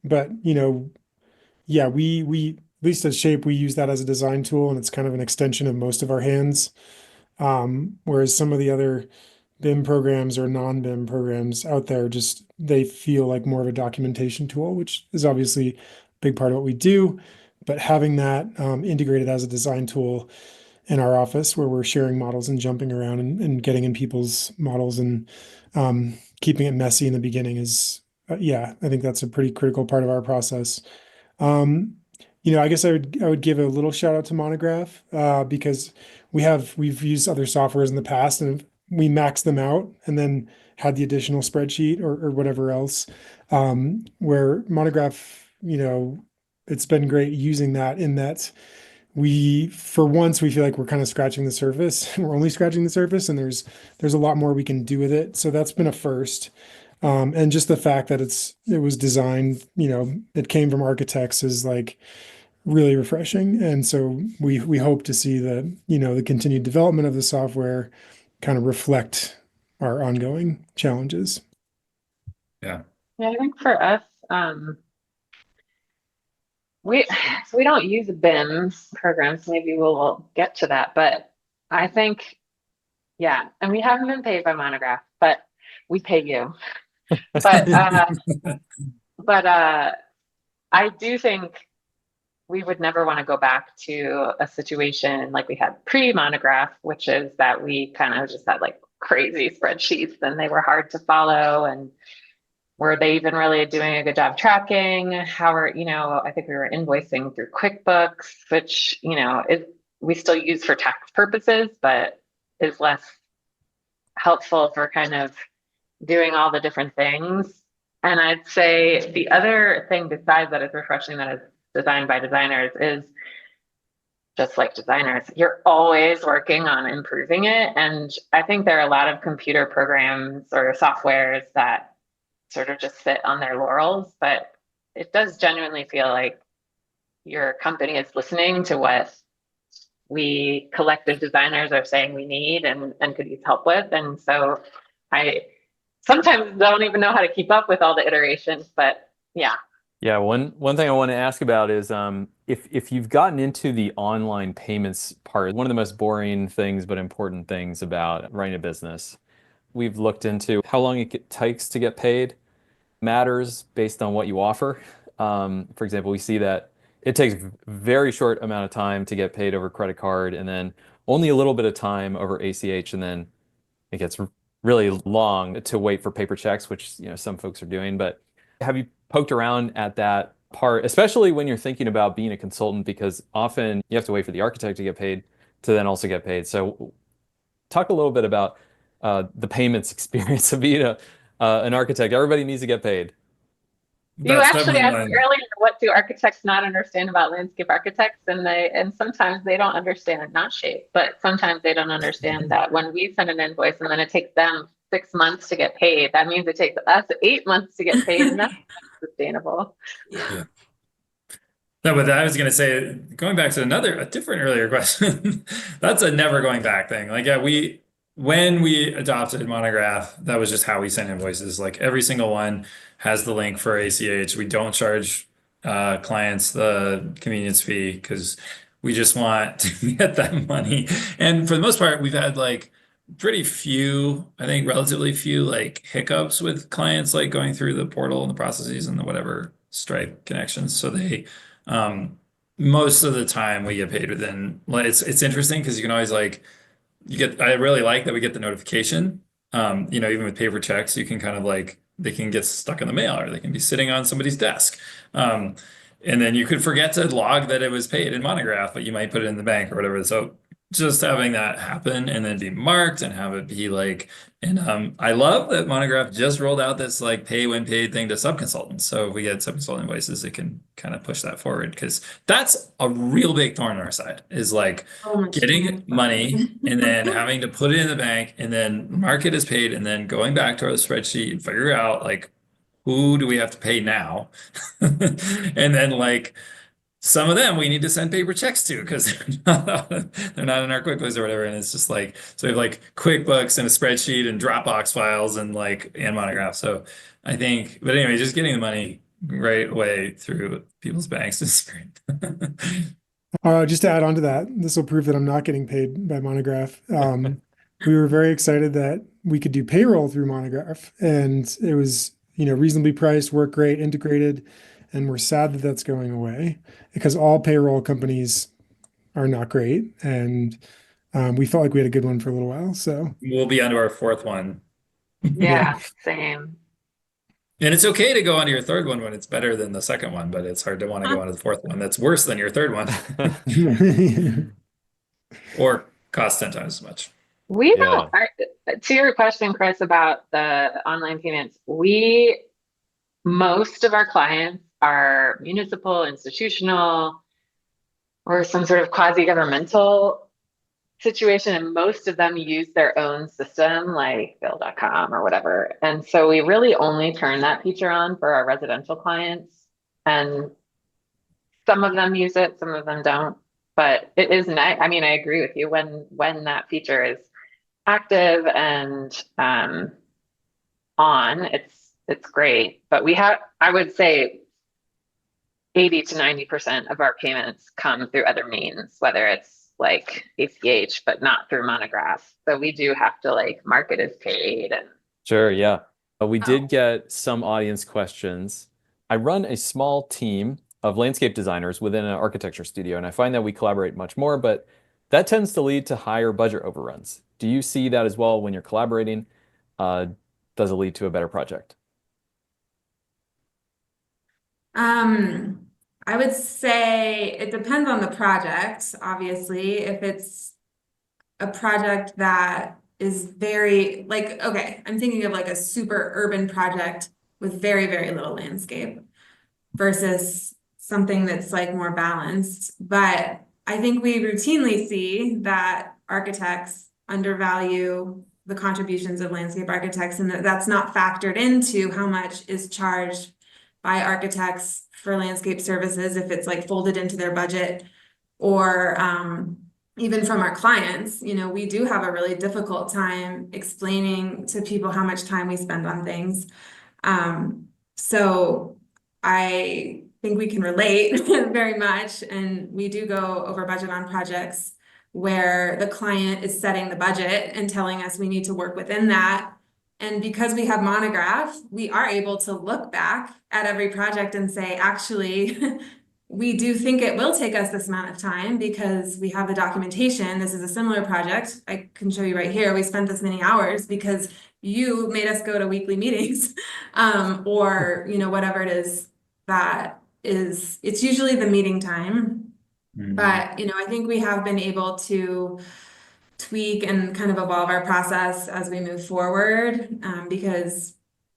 But, yeah, we least at Shape, we use that as a design tool, and it's kind of an extension of most of our hands. Whereas some of the other BIM programs or non-BIM programs out there, just they feel like more of a documentation tool, which is obviously a big part of what we do. But having that integrated as a design tool in our office where we're sharing models and jumping around and getting in people's models and keeping it messy in the beginning is, yeah, I think that's a pretty critical part of our process. Um, I guess I would give a little shout out to Monograph because we've used other softwares in the past and we maxed them out and then had the additional spreadsheet or whatever else. Where Monograph, it's been great using that in that for once we feel like we're kind of scratching the surface. We're only scratching the surface, and there's a lot more we can do with it. So that's been a first. And just the fact that it was designed, it came from architects is like really refreshing. And so we hope to see the continued development of the software kind of reflect our ongoing challenges. Yeah. Yeah, I think for us, we don't use BIM programs. Maybe we'll get to that, but I think, yeah, and we haven't been paid by Monograph, but we pay you. But I do think we would never want to go back to a situation like we had pre-Monograph, which is that we kind of just had like crazy spreadsheets and they were hard to follow. And were they even really doing a good job tracking? I think we were invoicing through QuickBooks, which, we still use for tax purposes, but is less helpful for kind of doing all the different things. And I'd say the other thing besides that is refreshing that is designed by designers is just like designers, you're always working on improving it. And I think there are a lot of computer programs or softwares that sort of just sit on their laurels, but it does genuinely feel like your company is listening to what we collective designers are saying we need and could use help with. And so I sometimes don't even know how to keep up with all the iterations, but yeah. Yeah, one thing I want to ask about is if you've gotten into the online payments part, one of the most boring things but important things about running a business, we've looked into how long it takes to get paid matters based on what you offer. For example, we see that it takes very short amount of time to get paid over credit card and then only a little bit of time over ACH, and then it gets really long to wait for paper checks, which some folks are doing. But have you poked around at that part, especially when you're thinking about being a consultant, because often you have to wait for the architect to get paid to then also get paid. So talk a little bit about the payments experience of being an architect. Everybody needs to get paid. You That's actually definitely asked one. earlier, what do architects not understand about landscape architects? And sometimes they don't understand, not Shape, but sometimes they don't understand that when we send an invoice and then it takes them 6 months to get paid, that means it takes us 8 months to get paid, and that's not sustainable. Yeah. No, but I was going to say, going back to a different earlier question, that's a never going back thing. Like, yeah, when we adopted Monograph, that was just how we send invoices. Like every single one has the link for ACH. We don't charge clients the convenience fee because we just want to get that money. And for the most part, we've had like pretty few, I think relatively few like hiccups with clients like going through the portal and the processes and the whatever Stripe connections. So most of the time we get paid within, like, it's interesting because you can always like, I really like that we get the notification. Even with paper checks, you can kind of like, they can get stuck in the mail or they can be sitting on somebody's desk. And then you could forget to log that it was paid in Monograph, but you might put it in the bank or whatever. So just having that happen and then be marked and have it be like, and I love that Monograph just rolled out this like pay when paid thing to subconsultants. So if we get subconsultant invoices, it can kind of push that forward because that's a real big thorn on our side is like getting money and then having to put it in the bank and then mark it as paid and then going back to our spreadsheet and figure out like who do we have to pay now? And then like some of them we need to send paper checks to because they're not in our QuickBooks or whatever. And it's just like, so we have like QuickBooks and a spreadsheet and Dropbox files and Monograph. So I think, but anyway, just getting the money right away through people's banks this spring. Just to add on to that, this will prove that I'm not getting paid by Monograph. We were very excited that we could do payroll through Monograph, and it was, reasonably priced, worked great, integrated, and we're sad that that's going away because all payroll companies are not great, and we felt like we had a good one for a little while. So We'll be onto our fourth one. Yeah, same. And it's okay to go onto your third one when it's better than the second one, but it's hard to want to go onto the fourth one that's worse than your third one or costs 10 times as much. We Yeah. don't, to your question, Chris, about the online payments, most of our clients are municipal, institutional, or some sort of quasi-governmental situation, and most of them use their own system like bill.com or whatever. And so we really only turn that feature on for our residential clients, and some of them use it, some of them don't. But it is nice. I mean, I agree with you when that feature is active and on, it's great. But I would say 80 to 90% of our payments come through other means, whether it's like ACH, but not through Monograph. So we do have to like mark it as paid. And Sure, yeah. We did Oh. get some audience questions. I run a small team of landscape designers within an architecture studio, and I find that we collaborate much more, but that tends to lead to higher budget overruns. Do you see that as well when you're collaborating? Does it lead to a better project? I would say it depends on the project, obviously. If it's a project that is very like, okay, I'm thinking of like a super urban project with very, very little landscape versus something that's like more balanced. But I think we routinely see that architects undervalue the contributions of landscape architects, and that's not factored into how much is charged by architects for landscape services if it's like folded into their budget, or even from our clients. We do have a really difficult time explaining to people how much time we spend on things. So I think we can relate very much, and we do go over budget on projects where the client is setting the budget and telling us we need to work within that. And because we have Monograph, we are able to look back at every project and say, actually, we do think it will take us this amount of time because we have the documentation. This is a similar project. I can show you right here. We spent this many hours because you made us go to weekly meetings, or whatever it is that is. It's usually the meeting time, but I think we have been able to tweak and kind of evolve our process as we move forward, because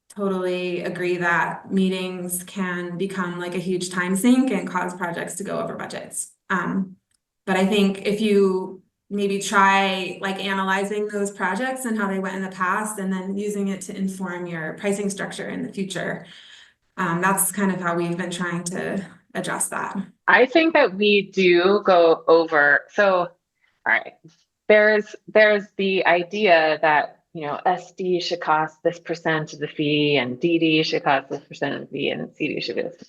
totally agree that meetings can become like a huge time sink and cause projects to go over budgets. But I think if you maybe try like analyzing those projects and how they went in the past and then using it to inform your pricing structure in the future, that's kind of how we've been trying to address that. I think that we do go over. So, all right, there's the idea that SD should cost this percent of the fee, and DD should cost this percent of the fee, and CD should be this.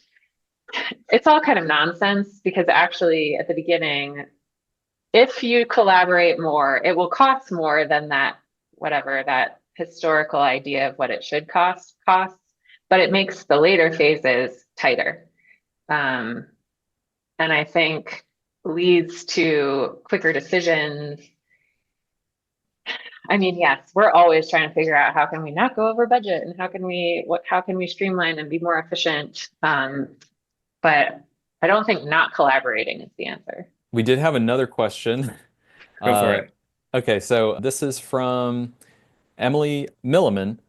It's all kind of nonsense, because actually at the beginning, if you collaborate more, it will cost more than that, whatever that historical idea of what it should costs, but it makes the later phases tighter. And I think leads to quicker decisions. I mean, yes, we're always trying to figure out how can we not go over budget, and how can we streamline and be more efficient. But I don't think not collaborating is the answer. We did have another question. Go for it. Okay, so this is from Emily Milliman.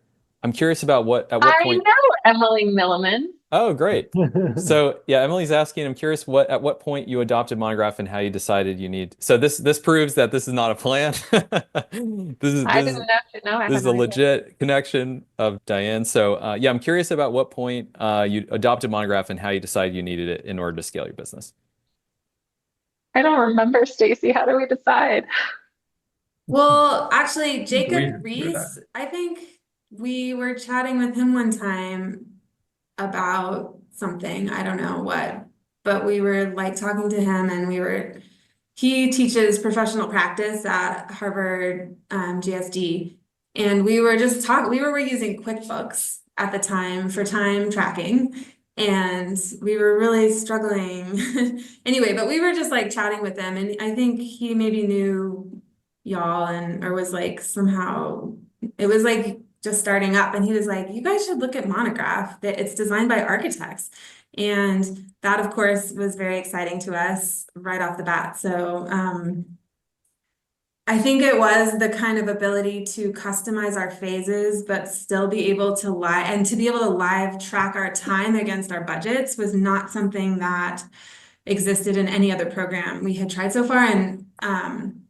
I'm curious about at what I point. know Emily Milliman. Oh, great. So yeah, Emily's asking, I'm curious at what point you adopted Monograph and how you decided you need. So this proves that this is not a plan. I didn't know. I This had is no a idea. legit connection of Diane. So yeah, I'm curious about what point you adopted Monograph and how you decided you needed it in order to scale your business. I don't remember, Stacy. How do we decide? Well, actually, Jacob We're Reese, that. I think we were chatting with him one time about something, I don't know what, but we were like talking to him, and he teaches professional practice at Harvard GSD. And we were just talking, we were using QuickBooks at the time for time tracking. And we were really struggling. Anyway, but we were just like chatting with them. And I think he maybe knew y'all, or was like somehow, it was like just starting up. And he was like, you guys should look at Monograph, that it's designed by architects. And that, of course, was very exciting to us right off the bat. So I think it was the kind of ability to customize our phases, but still be able to live track our time against our budgets was not something that existed in any other program we had tried so far. And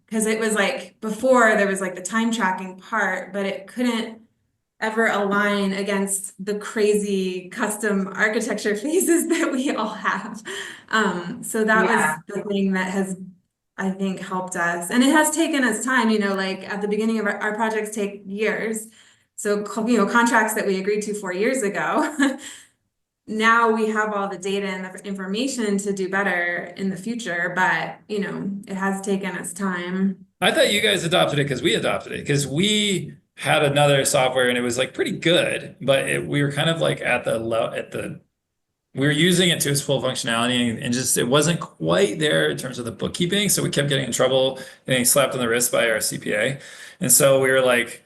because it was like before there was like the time tracking part, but it couldn't ever align against the crazy custom architecture phases that we all have. So that was the thing that has, I think, helped us. And it has taken us time, like at the beginning of our projects take years. So, contracts that we agreed to 4 years ago, now we have all the data and the information to do better in the future, but, it has taken us time. I thought you guys adopted it because we adopted it, because we had another software and it was like pretty good, but we were kind of like we were using it to its full functionality, and just it wasn't quite there in terms of the bookkeeping. So we kept getting in trouble, getting slapped on the wrist by our CPA. And so we were like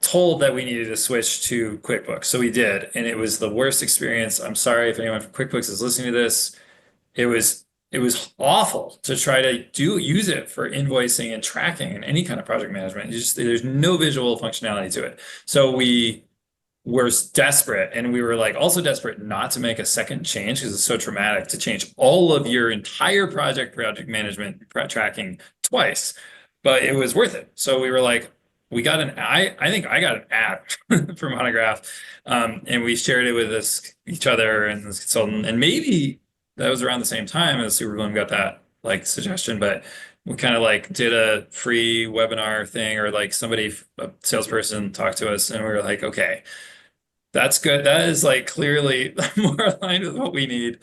told that we needed to switch to QuickBooks. So we did, and it was the worst experience. I'm sorry if anyone from QuickBooks is listening to this. It was awful to try to use it for invoicing and tracking and any kind of project management. There's no visual functionality to it. So we were desperate, and we were like also desperate not to make a second change, because it's so traumatic to change all of your entire project management tracking twice. But it was worth it. So we were like, I think I got an app for Monograph, and we shared it with each other and this consultant, and maybe that was around the same time as Superbloom got that like suggestion, but we kind of like did a free webinar thing, or like a salesperson talked to us, and we were like, okay, that's good. That is like clearly more aligned with what we need.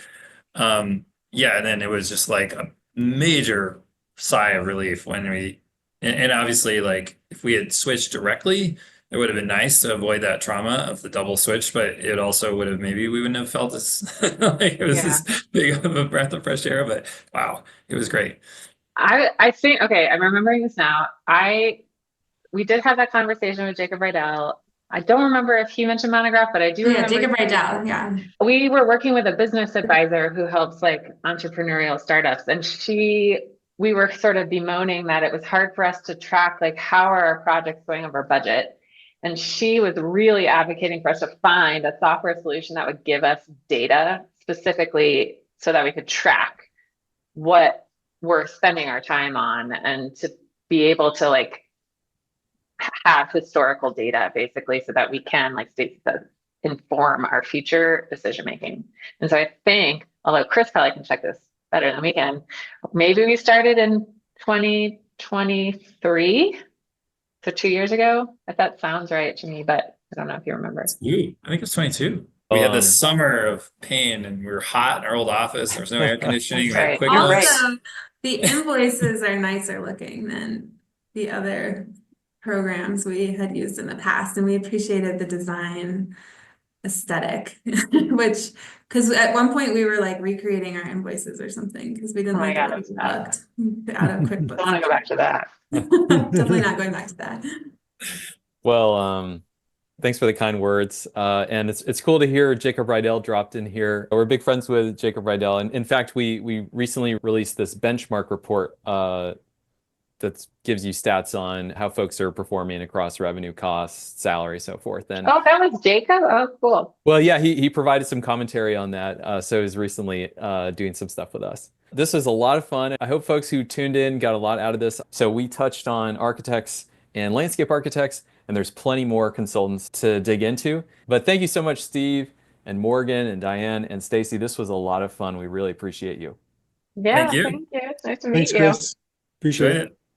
Yeah, and then it was just like a major sigh of relief when and obviously like if we had switched directly, it would have been nice to avoid that trauma of the double switch, but it also would have, maybe we wouldn't have felt this like it was this big of a breath of fresh air, but wow, it was great. I think, okay, I'm remembering this now. We did have that conversation with Jacob Rydell. I don't remember if he mentioned Monograph, but I do remember Jacob Rydell, yeah. We were working with a business advisor who helps like entrepreneurial startups, and we were sort of bemoaning that it was hard for us to track like how are our projects going over budget. And she was really advocating for us to find a software solution that would give us data specifically so that we could track what we're spending our time on, and to be able to like have historical data basically, so that we can, like Stacey said, inform our future decision making. And so I think, although Chris probably can check this better than we can, maybe we started in 2023. So 2 years ago, if that sounds right to me, but I don't know if you remember. I think it was 22. We had this summer of pain, and we were hot in our old office. There was no air conditioning. We had QuickBooks. Also, the invoices are nicer looking than the other programs we had used in the past, and we appreciated the design aesthetic, because at one point we were like recreating our invoices or something because we didn't like how it looked out of QuickBooks. I want to go back to that. Definitely not going back to that. Well, thanks for the kind words. And it's cool to hear Jacob Rydell dropped in here. We're big friends with Jacob Rydell. And in fact, we recently released this benchmark report that gives you stats on how folks are performing across revenue, costs, salary, so forth. And that was Jacob? Oh, cool. Well, yeah, he provided some commentary on that. So he's recently doing some stuff with us. This was a lot of fun. I hope folks who tuned in got a lot out of this. So we touched on architects and landscape architects, and there's plenty more consultants to dig into. But thank you so much, Steve and Morgan and Diane and Stacey. This was a lot of fun. We really appreciate you. Yeah, Thank you. thank you. It's nice to meet Thanks, you. Chris. Appreciate it.